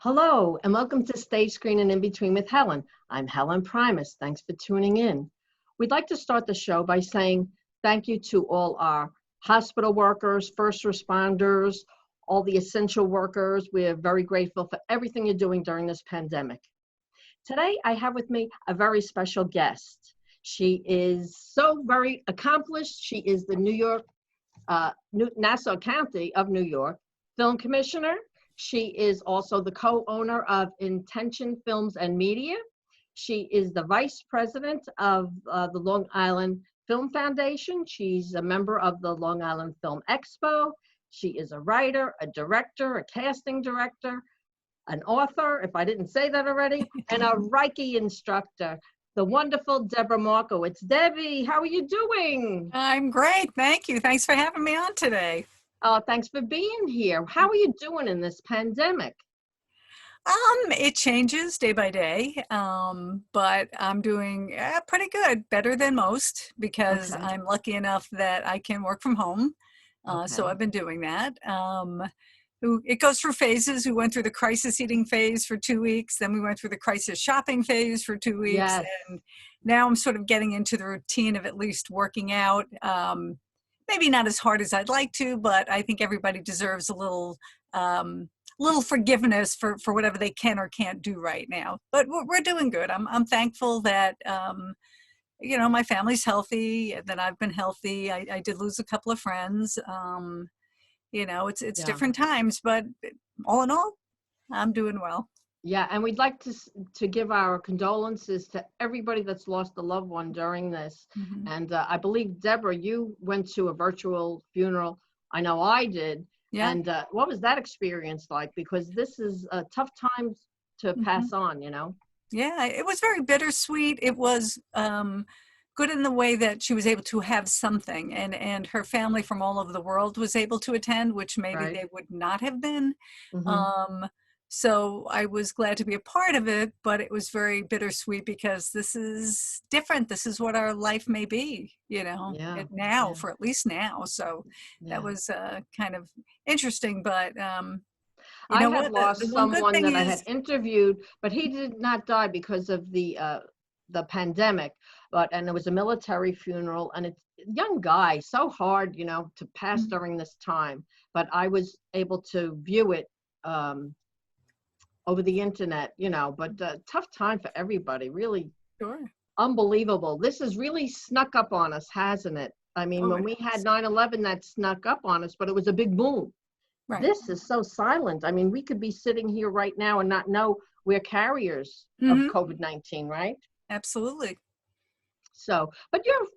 Hello, and welcome to Stage Screen and In Between with Helen. I'm HELEN Proimos. Thanks for tuning in. We'd like to start the show by saying thank you to all our hospital workers, first responders, all the essential workers. We're very grateful for everything you're doing during this pandemic. Today, I have with me a very special guest. She is so very accomplished. She is the Nassau County of New York Film Commissioner. She is also the co-owner of Intention Films and Media. She is the vice president of the Long Island Film Foundation. She's a member of the Long Island Film Expo. She is a writer, a director, a casting director, an author, if I didn't say that already, and a Reiki instructor, the wonderful Debra Markowitz. Debbie, how are you doing? I'm great, thank you. Thanks for having me on today. Oh, thanks for being here. How are you doing in this pandemic? It changes day by day, but I'm doing pretty good, better than most, because Okay. I'm lucky enough that I can work from home. So Okay. I've been doing that. It goes through phases. We went through the crisis eating phase for 2 weeks, then we went through the crisis shopping phase for 2 weeks, Yes. and now I'm sort of getting into the routine of at least working out. Maybe not as hard as I'd like to, but I think everybody deserves a little forgiveness for whatever they can or can't do right now. But we're doing good. I'm thankful that my family's healthy, and that I've been healthy. I did lose a couple of friends. It's Yeah. different times, but all in all, I'm doing well. Yeah, and we'd like to give our condolences to everybody that's lost a loved one during this. Mm-hmm. And I believe, Deborah, you went to a virtual funeral. I know I did. Yeah. And what was that experience like? Because this is a tough time to pass on, Yeah, it was very bittersweet. It was good in the way that she was able to have something, and her family from all over the world was able to attend, which maybe Right. they would not have been. Mm-hmm. So I was glad to be a part of it, but it was very bittersweet because this is different. This is what our life may be, Yeah. now, Yeah. for at least now. So that Yeah. was kind of interesting, but you I know have what? The lost one good someone thing that I is, had interviewed, but he did not die because of the pandemic. And it was a military funeral, and it's a young guy, so hard, to pass during this time. But I was able to view it over the internet, But tough time for everybody, really sure. unbelievable. This has really snuck up on us, hasn't it? I mean, Oh, when it we had is. 9/11, 9/11, that snuck up on us, but it was a big boom. right. This is so silent. I mean, we could be sitting here right now and not know we're carriers of Mm-hmm. COVID-19, right? Absolutely. So, but you're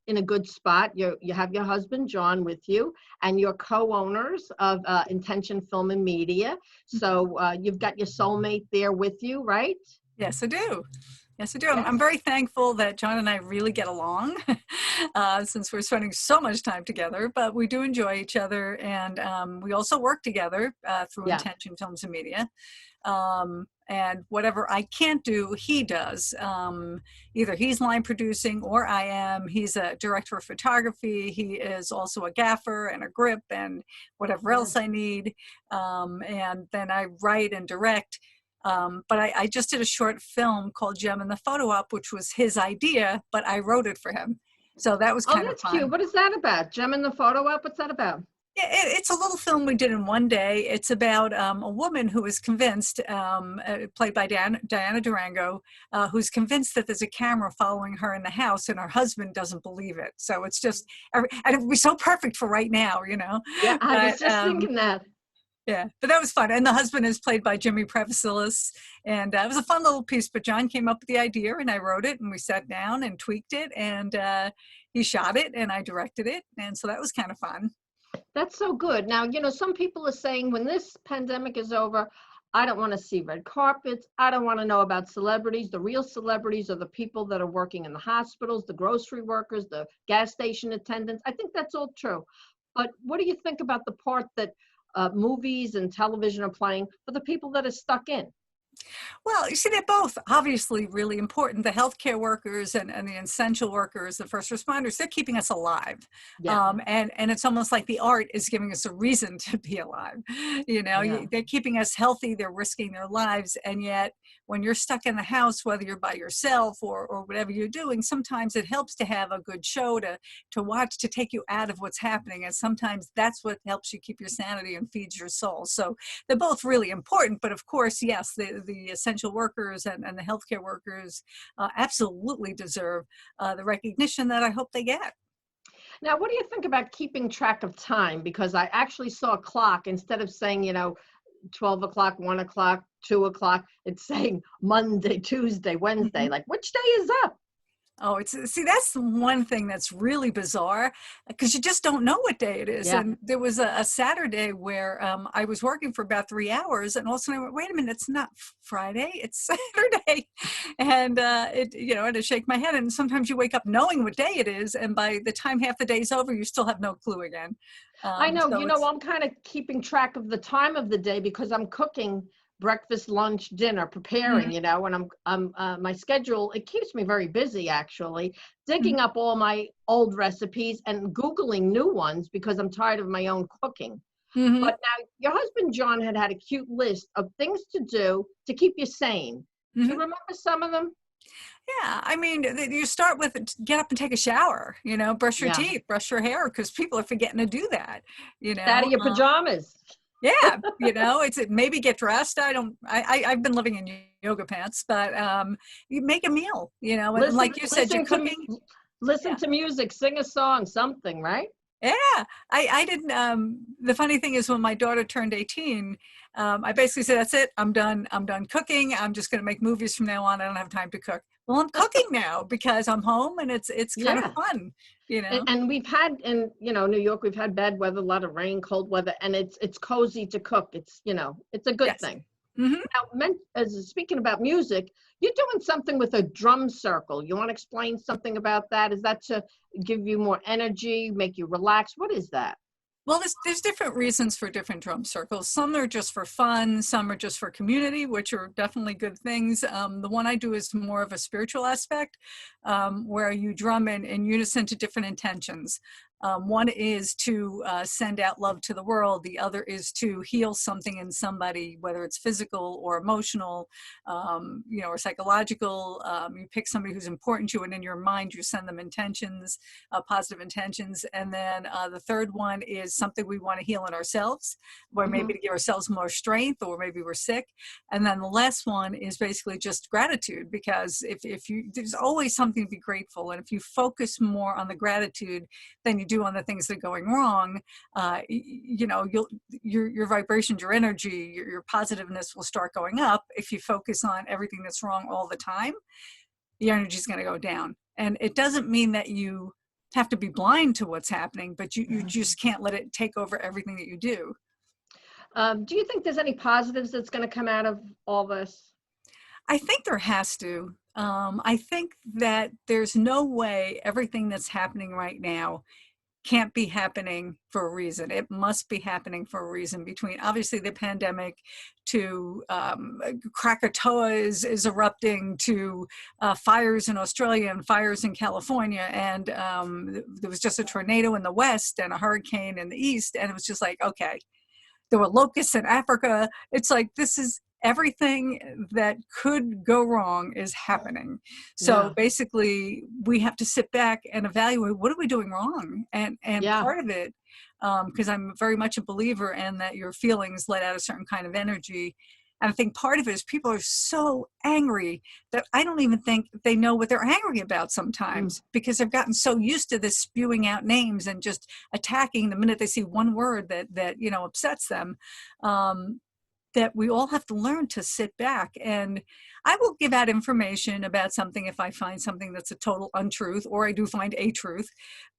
in a good spot. You have your husband, John, with you, and you're co-owners of Intention Film and Media. So you've got your soulmate there with you, right? Yes, I do. Yes, I do. I'm Yes. very thankful that John and I really get along since we're spending so much time together, but we do enjoy each other. And we also work together through Yes. Intention Films and Media. And whatever I can't do, he does. Either he's line producing or I am. He's a director of photography. He is also a gaffer and a grip and whatever else I need. And then I write and direct. But I just did a short film called Gem in the Photo Op, which was his idea, but I wrote it for him. So that was Oh, kind of that's cute. fun. What is that about? Gem in the Photo Op? What's that about? Yeah, it's a little film we did in one day. It's about a woman who is convinced, played by Diana Durango, who's convinced that there's a camera following her in the house, and her husband doesn't believe it. So it's just, and it would be so perfect for right now, Yeah, I was But just thinking that. yeah, but that was fun. And the husband is played by Jimmy Prevasilis. And it was a fun little piece, but John came up with the idea and I wrote it and we sat down and tweaked it and he shot it and I directed it. And so that was kind of fun. That's so good. Now, some people are saying when this pandemic is over, I don't want to see red carpets. I don't want to know about celebrities. The real celebrities are the people that are working in the hospitals, the grocery workers, the gas station attendants. I think that's all true. But what do you think about the part that movies and television are playing for the people that are stuck in? Well, you see, they're both obviously really important. The healthcare workers and the essential workers, the first responders, they're keeping us alive. Yeah, And it's almost like the art is giving us a reason to be alive. yeah. They're keeping us healthy, they're risking their lives. And yet, when you're stuck in the house, whether you're by yourself or whatever you're doing, sometimes it helps to have a good show to watch, to take you out of what's happening. And sometimes that's what helps you keep your sanity and feeds your soul. So they're both really important. But of course, yes, the essential workers and the healthcare workers absolutely deserve the recognition that I hope they get. Now, what do you think about keeping track of time? Because I actually saw a clock instead of saying, 12 o'clock, 1 o'clock, 2 o'clock, it's saying Monday, Tuesday, Wednesday. Mhm. Like, which day is up? Oh, see, that's the one thing that's really bizarre because you just don't know what day it is. Yeah. And there was a Saturday where I was working for about 3 hours, and all of a sudden I went, "Wait a minute, it's not Friday, it's Saturday," and I had to shake my head. And sometimes you wake up knowing what day it is, and by the time half the day's over, you still have no clue again. I know, So it's I'm kind of keeping track of the time of the day because I'm cooking breakfast, lunch, dinner, preparing, and my schedule, it keeps me very busy actually, digging up all my old recipes and Googling new ones because I'm tired of my own cooking. Mhm. But now your husband, John, had a cute list of things to do to keep you sane. Do you Mhm. remember some of them? Yeah, I mean, you start with get up and take a shower, brush your Yeah. teeth, brush your hair, because people are forgetting to do that, you Get out know. of your pajamas. Yeah, maybe get dressed. I've been living in yoga pants, but you make a meal, and Listen, like you said, you're listen to cooking. listen Yeah. to music, sing a song, something, right? Yeah, I didn't. The funny thing is, when my daughter turned 18, I basically said, "That's it. I'm done. I'm done cooking. I'm just going to make movies from now on. I don't have time to cook." Well, I'm cooking now because I'm home, and it's kind of Yeah. fun, you know. And we've had in New York, we've had bad weather, a lot of rain, cold weather, and it's cozy to cook. It's a good Yes. thing. Hmm. Now, as speaking about music, you're doing something with a drum circle. You want to explain something about that? Is that to give you more energy, make you relax? What is that? Well, there's different reasons for different drum circles. Some are just for fun, some are just for community, which are definitely good things. The one I do is more of a spiritual aspect, where you drum in unison to different intentions. One is to send out love to the world. The other is to heal something in somebody, whether it's physical or emotional, or psychological. You pick somebody who's important to you, and in your mind, you send them intentions, positive intentions. And then the third one is something we want to heal in ourselves, where maybe Hmm. to give ourselves more strength, or maybe we're sick. And then the last one is basically just gratitude, because if you, there's always something to be grateful. And if you focus more on the gratitude than you do on the things that are going wrong, your vibrations, your energy, your positiveness will start going up. If you focus on everything that's wrong all the time, your energy is going to go down. And it doesn't mean that you have to be blind to what's happening, but you just can't let it take over everything that you do. Do you think there's any positives that's going to come out of all this? I think there has to. I think that there's no way everything that's happening right now can't be happening for a reason. It must be happening for a reason, between obviously the pandemic to Krakatoa is erupting, to fires in Australia and fires in California. And there was just a tornado in the West and a hurricane in the East. And it was just like, okay, there were locusts in Africa. It's like, this is everything that could go wrong is happening. So Yeah. basically, we have to sit back and evaluate, what are we doing wrong? And Yeah. part of it, because I'm very much a believer in that your feelings let out a certain kind of energy. And I think part of it is people are so angry that I don't even think they know what they're angry about Mm. sometimes, because they've gotten so used to this spewing out names and just attacking the minute they see one word that upsets them. That we all have to learn to sit back. And I will give out information about something if I find something that's a total untruth, or I do find a truth.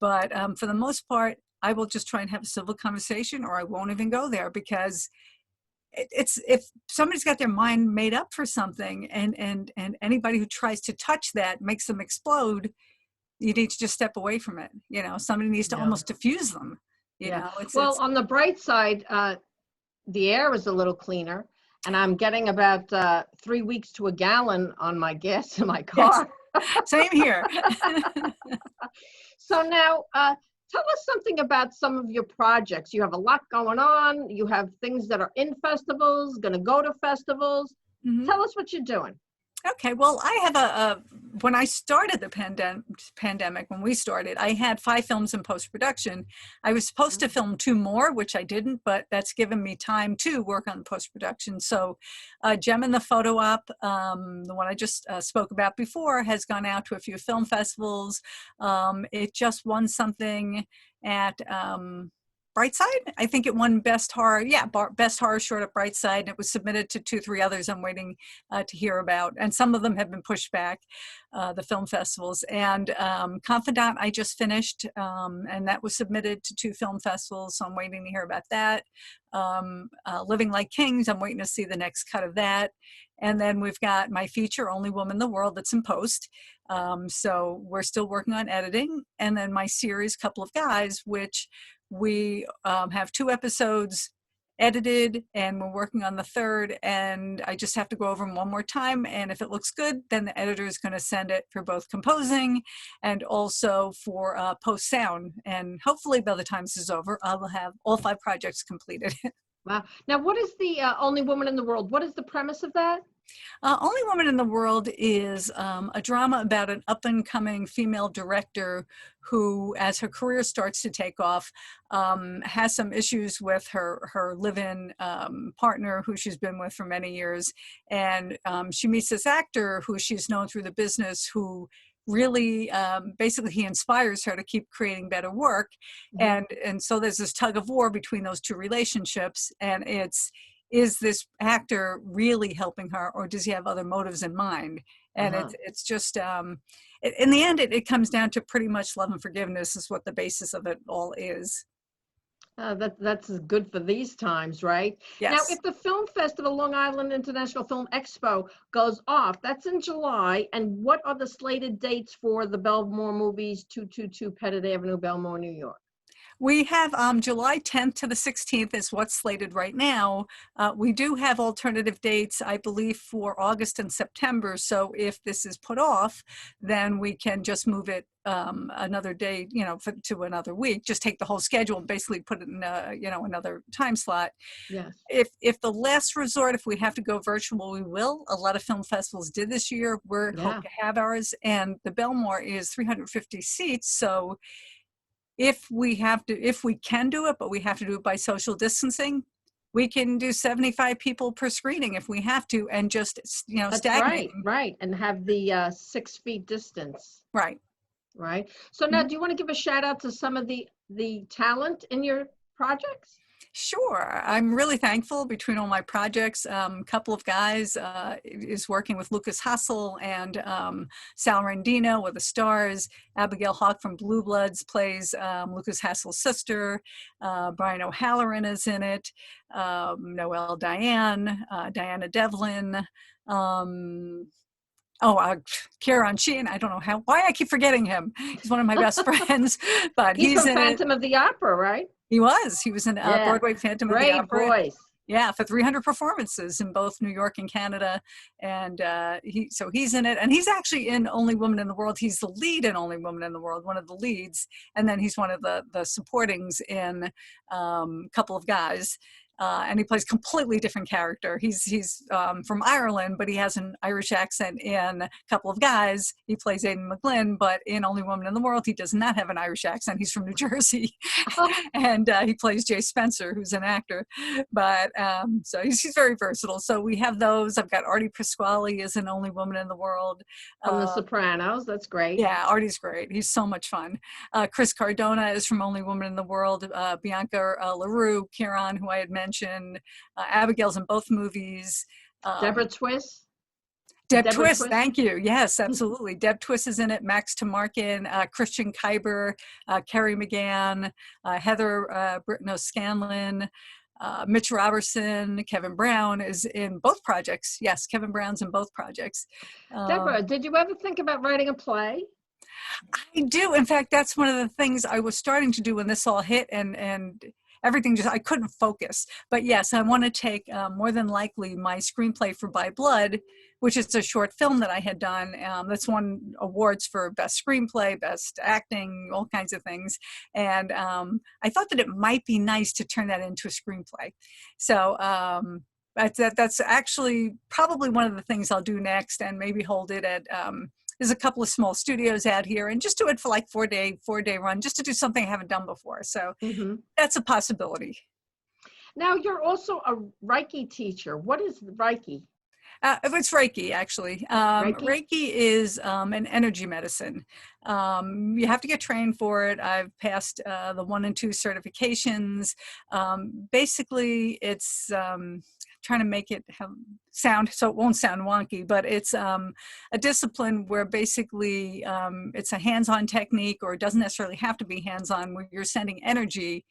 But for the most part, I will just try and have a civil conversation, or I won't even go there, because it's, if somebody's got their mind made up for something, and anybody who tries to touch that makes them explode, you need to just step away from it. Somebody needs to Yeah. almost diffuse them. Yeah. It's Well, on the bright side, the air is a little cleaner, And I'm getting about 3 weeks to a gallon on my gas in my car. Yes. Same here. So now, tell us something about some of your projects. You have a lot going on. You have things that are in festivals, going to go to festivals. Mhm. Tell us what you're doing. Okay, well, I have when I started the pandemic, when we started, I had 5 films in post-production. I was supposed to film 2 more, which I didn't, but that's given me time to work on the post-production. So Gem and the Photo Op, the one I just spoke about before, has gone out to a few film festivals. It just won something at Brightside. I think it won Best Horror. Yeah, Best Horror Short at Brightside. And it was submitted to 2, 3 others I'm waiting to hear about. And some of them have been pushed back, the film festivals. And Confidant, I just finished, and that was submitted to 2 film festivals. So I'm waiting to hear about that. Living Like Kings, I'm waiting to see the next cut of that. And then we've got my feature, Only Woman in the World, that's in post. So we're still working on editing. And then my series, Couple of Guys, which we have 2 episodes edited, and we're working on the 3rd, and I just have to go over them one more time, and if it looks good, then the editor is going to send it for both composing and also for post sound, and hopefully by the time this is over, I will have all 5 projects completed. Wow. Now, what is the Only Woman in the World? What is the premise of that? Only Woman in the World is a drama about an up-and-coming female director who, as her career starts to take off, has some issues with her live-in partner who she's been with for many years. And she meets this actor who she's known through the business, who really basically he inspires her to keep creating better work. And so there's this tug of war between those 2 relationships, and is this actor really helping her, or does he have other motives in mind? And it's just in the end it comes down to pretty much love and forgiveness is what the basis of it all is. That's good for these times, right? Yes. Now, if the film festival, Long Island International Film Expo, goes off, that's in July. And what are the slated dates for the Bellmore Movies, 222 Pettit Avenue, Bellmore, New York? We have July 10th to the 16th is what's slated right now. We do have alternative dates, I believe, for August and September. So if this is put off, then we can just move it another day, to another week. Just take the whole schedule and basically put it in, another time slot. Yes. If the last resort, if we have to go virtual, we will. A lot of film festivals did this year. We're hope to have ours, and the Bellmore is 350 seats. So if we can do it, but we have to do it by social distancing, we can do 75 people per screening if we have to, and just, That's stagnate. Right. And have the 6 feet distance. Right. So now, do you want to give a shout out to some of the talent in your projects? Sure. I'm really thankful between all my projects. Couple of Guys is working with Lucas Hassel and Sal Rendino with the stars. Abigail Hawk from Blue Bloods plays Lucas Hassel's sister. Brian O'Halloran is in it. Noelle Diane, Diana Devlin. Kieran Sheehan. I don't know why I keep forgetting him. He's one of my best friends, but he's from in Phantom of the Opera, right? He was in Broadway Phantom of the Opera. Great voice. Yeah, for 300 performances in both New York and Canada. And he's in it. And he's actually in Only Woman in the World. He's the lead in Only Woman in the World, one of the leads. And then he's one of the supportings in Couple of Guys. And he plays completely different character. He's from Ireland, but he has an Irish accent in Couple of Guys. He plays Aidan McGlynn, but in Only Woman in the World, he does not have an Irish accent. He's from New Jersey. And he plays Jay Spencer, who's an actor. But so he's very versatile. So we have those. I've got Artie Pasquale is in Only Woman in the World. From The Sopranos. That's great. Yeah, Artie's great. He's so much fun. Chris Cardona is from Only Woman in the World. Bianca LaRue, Kieran, who I had mentioned. Abigail's in both movies. Deborah Twist. Deb Twist, thank you. Yes, absolutely. Deb Twist is in it. Max Tamarkin, Christian Kyber, Kerry McGann, Heather Britton O'Scanlan, Mitch Robertson, Kevin Brown is in both projects. Yes, Kevin Brown's in both projects. Deborah, did you ever think about writing a play? I do. In fact, that's one of the things I was starting to do when this all hit, and everything just, I couldn't focus. But yes, I want to take more than likely my screenplay for By Blood, which is a short film that I had done. That's won awards for best screenplay, best acting, all kinds of things. And I thought that it might be nice to turn that into a screenplay. So that's actually probably one of the things I'll do next, and maybe hold it at, there's a couple of small studios out here, and just do it for like 4-day run, just to do something I haven't done before. So that's a possibility. Now, you're also a Reiki teacher. What is Reiki? It's Reiki, actually. Reiki is an energy medicine. You have to get trained for it. I've passed the 1 and 2 certifications. Basically, it's trying to make it sound so it won't sound wonky, but it's a discipline where basically it's a hands-on technique, or it doesn't necessarily have to be hands-on, where you're sending energy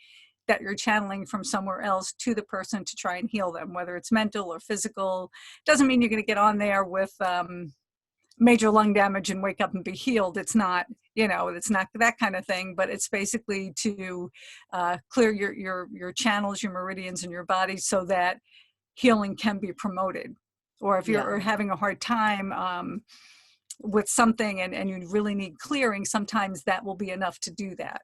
that you're channeling from somewhere else to the person to try and heal them, whether it's mental or physical. Doesn't mean you're going to get on there with major lung damage and wake up and be healed. It's not, it's not that kind of thing, but it's basically to clear your channels, your meridians in your body, so that healing can be promoted. Or if you're having a hard time with something and you really need clearing, sometimes that will be enough to do that.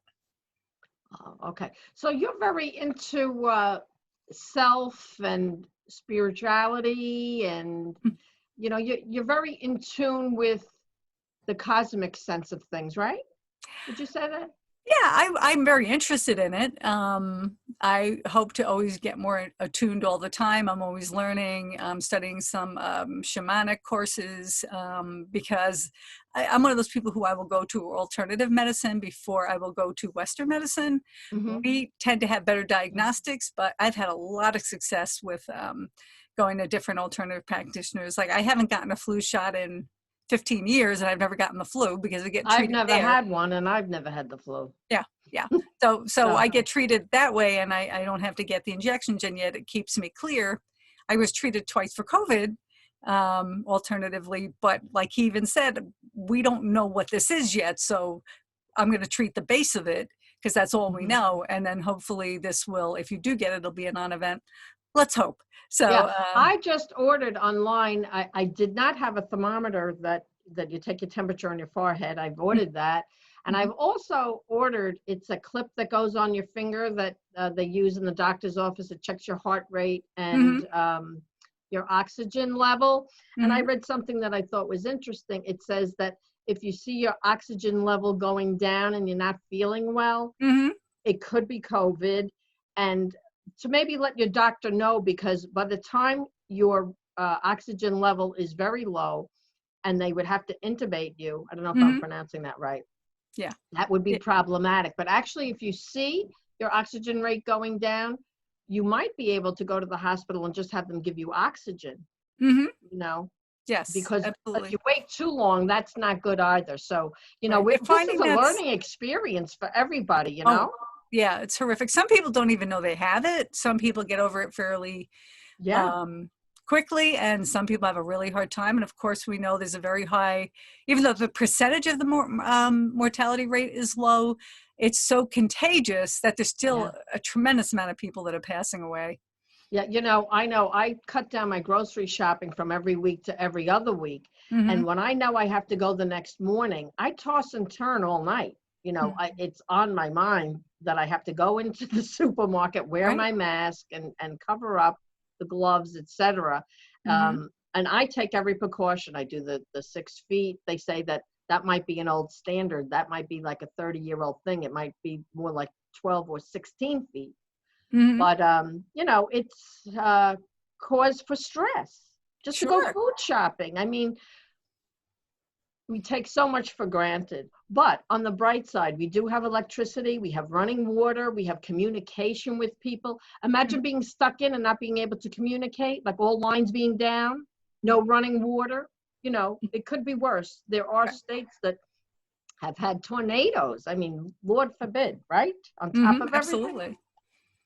Oh, okay. So you're very into self and spirituality, and you're very in tune with the cosmic sense of things, right? Would you say that? Yeah, I'm very interested in it. I hope to always get more attuned all the time. I'm always learning. I'm studying some shamanic courses because I'm one of those people who I will go to alternative medicine before I will go to Western medicine. We tend to have better diagnostics, but I've had a lot of success with going to different alternative practitioners. Like, I haven't gotten a flu shot in 15 years, and I've never gotten the flu because I get treated I've never had one, and I've never had the flu. Yeah. So I get treated that way, and I don't have to get the injections, and yet it keeps me clear. I was treated twice for COVID, alternatively, but like he even said, we don't know what this is yet. So I'm going to treat the base of it, because that's all we know. And then hopefully this will, if you do get it, it'll be a non-event. Let's hope. So yeah, I just ordered online. I did not have a thermometer that you take your temperature on your forehead. I've ordered that. And I've also ordered, it's a clip that goes on your finger that they use in the doctor's office. It checks your heart rate and your oxygen level. And I read something that I thought was interesting. It says that if you see your oxygen level going down and you're not feeling well, it could be COVID. And to maybe let your doctor know, because by the time your oxygen level is very low and they would have to intubate you, I don't know if I'm pronouncing that right. Yeah. That would be problematic. But actually, if you see your oxygen rate going down, you might be able to go to the hospital and just have them give you oxygen, Yes, because absolutely. if you wait too long, that's not good either. So, this is a learning experience for everybody, Yeah, it's horrific. Some people don't even know they have it. Some people get over it fairly quickly, and some people have a really hard time. And of course, we know there's a very high, even though the percentage of the mortality rate is low, it's so contagious that there's still a tremendous amount of people that are passing away. Yeah, I know I cut down my grocery shopping from every week to every other week. And when I know I have to go the next morning, I toss and turn all night. It's on my mind that I have to go into the supermarket, wear my mask and cover up the gloves, etc. And I take every precaution. I do the 6 feet. They say that might be an old standard. That might be like a 30-year-old thing. It might be more like 12 or 16 feet. But, it's cause for stress just to go food shopping. I mean, we take so much for granted. But on the bright side, we do have electricity, we have running water, we have communication with people. Imagine being stuck in and not being able to communicate, like all lines being down, no running water. It could be worse. There are states that have had tornadoes. I mean, Lord forbid, right? On top of everything. Absolutely.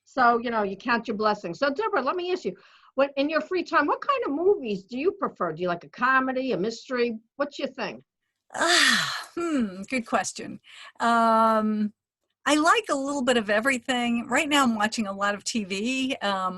So, you count your blessings. So, Deborah, let me ask you, in your free time, what kind of movies do you prefer? Do you like a comedy, a mystery? What's your thing? Good question. I like a little bit of everything. Right now, I'm watching a lot of TV.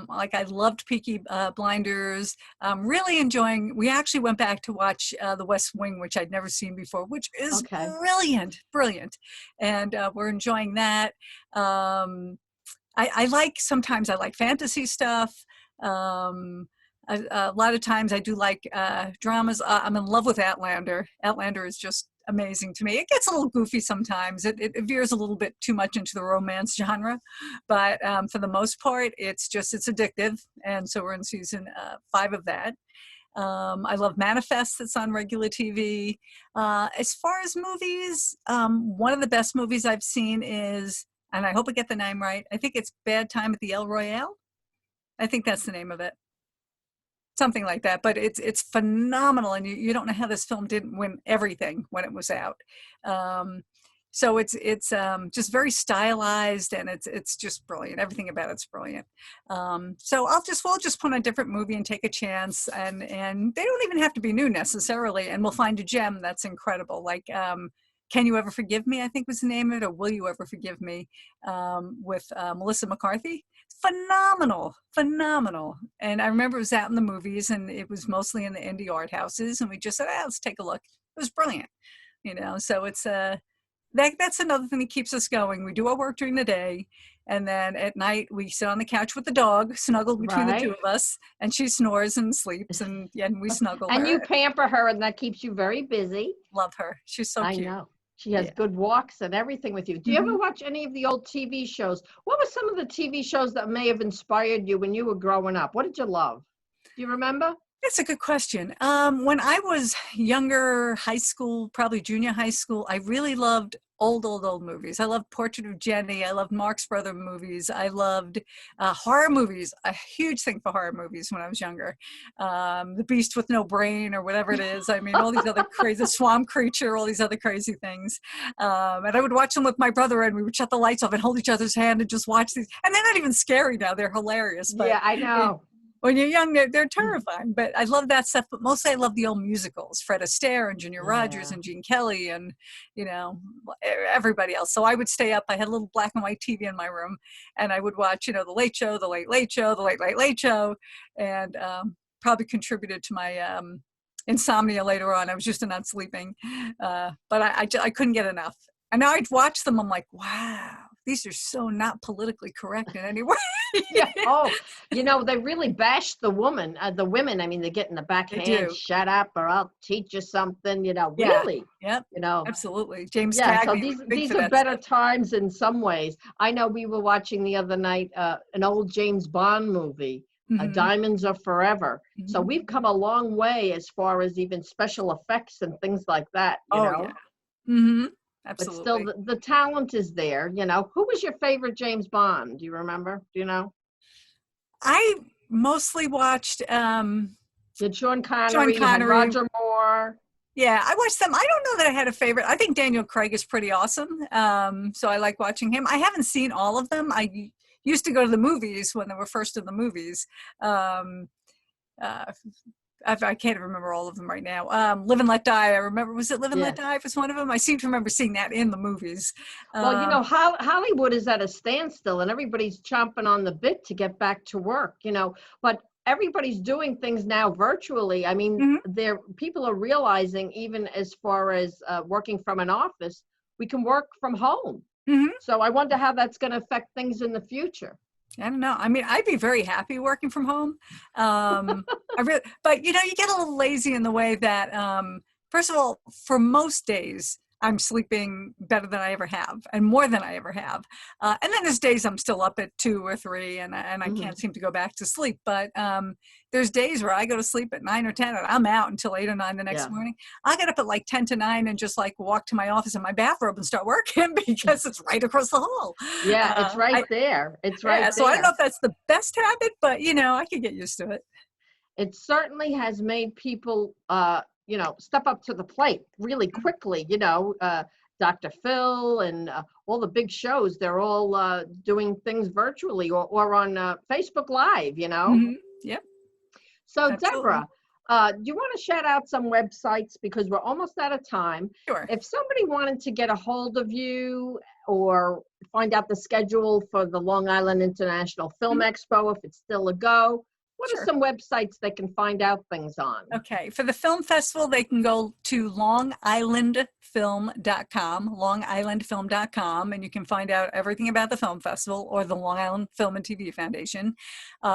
Like I loved Peaky Blinders. Really enjoying. We actually went back to watch The West Wing, which I'd never seen before, which is Okay. brilliant, brilliant, and we're enjoying that. I like sometimes I like fantasy stuff. A lot of times I do like dramas. I'm in love with Outlander. Outlander is just amazing to me. It gets a little goofy sometimes. It veers a little bit too much into the romance genre, but for the most part, it's addictive. And so we're in season 5 of that. I love Manifest that's on regular TV. As far as movies, one of the best movies I've seen is, and I hope I get the name right, I think it's Bad Time at the El Royale. I think that's the name of it. Something like that, but it's phenomenal, and you don't know how this film didn't win everything when it was out. So it's just very stylized, and it's just brilliant. Everything about it's brilliant. So we'll just put on a different movie and take a chance, and they don't even have to be new necessarily, and we'll find a gem that's incredible. Like Can You Ever Forgive Me, I think was the name of it, or Will You Ever Forgive Me, with Melissa McCarthy. Phenomenal. And I remember it was out in the movies, and it was mostly in the indie art houses, and we just said, let's take a look. It was brilliant, so it's that's another thing that keeps us going. We do our work during the day, and then at night we sit on the couch with the dog, snuggled between the two of us, and she snores and sleeps, and we snuggle and her. you pamper her, and that keeps you very busy. Love her. She's so cute. I know. She has good walks and everything with you. Do you ever watch any of the old TV shows? What were some of the TV shows that may have inspired you when you were growing up? What did you love? Do you remember? That's a good question. When I was younger, high school, probably junior high school, I really loved old movies. I loved Portrait of Jenny. I loved Marx Brothers movies. I loved horror movies. A huge thing for horror movies when I was younger. The Beast with No Brain, or whatever it is. I mean, all these other crazy swamp creature, all these other crazy things. And I would watch them with my brother, and we would shut the lights off and hold each other's hand and just watch these. And they're not even scary now. They're hilarious. But yeah, I know. When you're young, they're terrifying, but I love that stuff. But mostly I love the old musicals, Fred Astaire and Junior Rogers and Gene Kelly and, everybody else. So I would stay up. I had a little black and white TV in my room, and I would watch, The Late Show, The Late Late Show, The Late Late Late Show, and probably contributed to my insomnia later on. I was just not sleeping, but I couldn't get enough. And now I'd watch them. I'm like, wow, these are so not politically correct in any way. Yeah. Oh, they really bash the women. The women, I mean, they get in the backhand, shut up or I'll teach you something, really. Yep. Absolutely. James Cagney. So these are better times in some ways. I know we were watching the other night an old James Bond movie, Diamonds Are Forever. So we've come a long way as far as even special effects and things like that, you know. Yeah. Absolutely. But still, the talent is there. Who was your favorite James Bond? Do you remember? Do you know? I mostly watched. Did Sean Connery, Roger Moore? Yeah, I watched them. I don't know that I had a favorite. I think Daniel Craig is pretty awesome. So I like watching him. I haven't seen all of them. I used to go to the movies when they were first in the movies. I can't remember all of them right now. Live and Let Die. I remember, was it Live and Let Die was one of them? I seem to remember seeing that in the movies. Well, Hollywood is at a standstill, and everybody's chomping on the bit to get back to work, but everybody's doing things now virtually. I mean, people are realizing, even as far as working from an office, we can work from home. So I wonder how that's going to affect things in the future. I don't know. I mean, I'd be very happy working from home. But you get a little lazy in the way that, first of all, for most days, I'm sleeping better than I ever have, and more than I ever have. And then there's days I'm still up at 2 or 3, and I can't seem to go back to sleep. But there's days where I go to sleep at 9 or 10, and I'm out until 8 or 9 the next morning. I get up at like 10 to 9 and just like walk to my office in my bathrobe and start working because it's right across the hall. Yeah, it's right there. It's right there. So I don't know if that's the best habit, but I could get used to it. It certainly has made people step up to the plate really quickly. Dr. Phil and all the big shows, they're all doing things virtually or on Facebook Live, Yep. So Absolutely. Debra, do you want to shout out some websites, because we're almost out of time? Sure. If somebody wanted to get a hold of you, or find out the schedule for the Long Island International Film Expo, if it's still a go? What Sure. are some websites they can find out things on? Okay, for the film festival, they can go to longislandfilm.com, longislandfilm.com, and you can find out everything about the film festival or the Long Island Film and TV Foundation.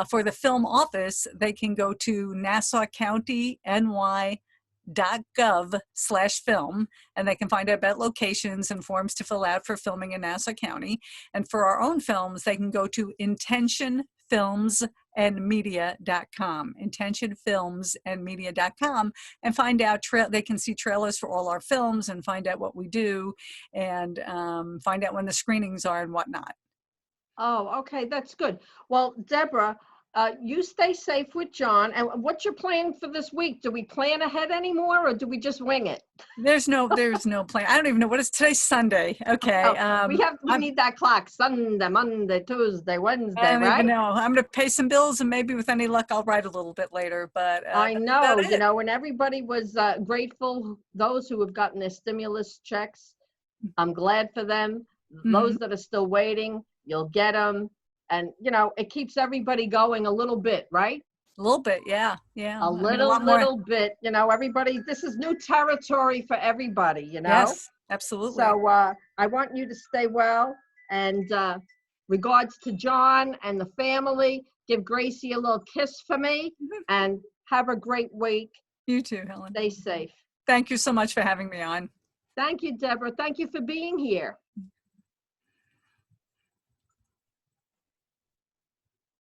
For the film office, they can go to Nassau County NY.gov/film, and they can find out about locations and forms to fill out for filming in Nassau County. And for our own films, they can go to intentionfilmsandmedia.com, intentionfilmsandmedia.com, and find out, they can see trailers for all our films and find out what we do, and find out when the screenings are and whatnot. Oh, okay, that's good. Well, Deborah, you stay safe with John. And what's your plan for this week? Do we plan ahead anymore, or do we just wing it? There's no plan. I don't even know what is today's Sunday. Okay. Oh, we need that clock. Sunday, Monday, Tuesday, Wednesday, I don't right? even know. I'm going to pay some bills, and maybe with any luck, I'll write a little bit later. But I know, and everybody was grateful. Those who have gotten their stimulus checks, I'm glad for them. Those that are still waiting, you'll get them. And, it keeps everybody going a little bit, right? A little bit, yeah. A little bit, everybody, this is new territory for everybody, Yes, absolutely. So I want you to stay well, and regards to John and the family. Give Gracie a little kiss for me, and have a great week. You too, Helen. Stay safe. Thank you so much for having me on. Thank you, Deborah. Thank you for being here.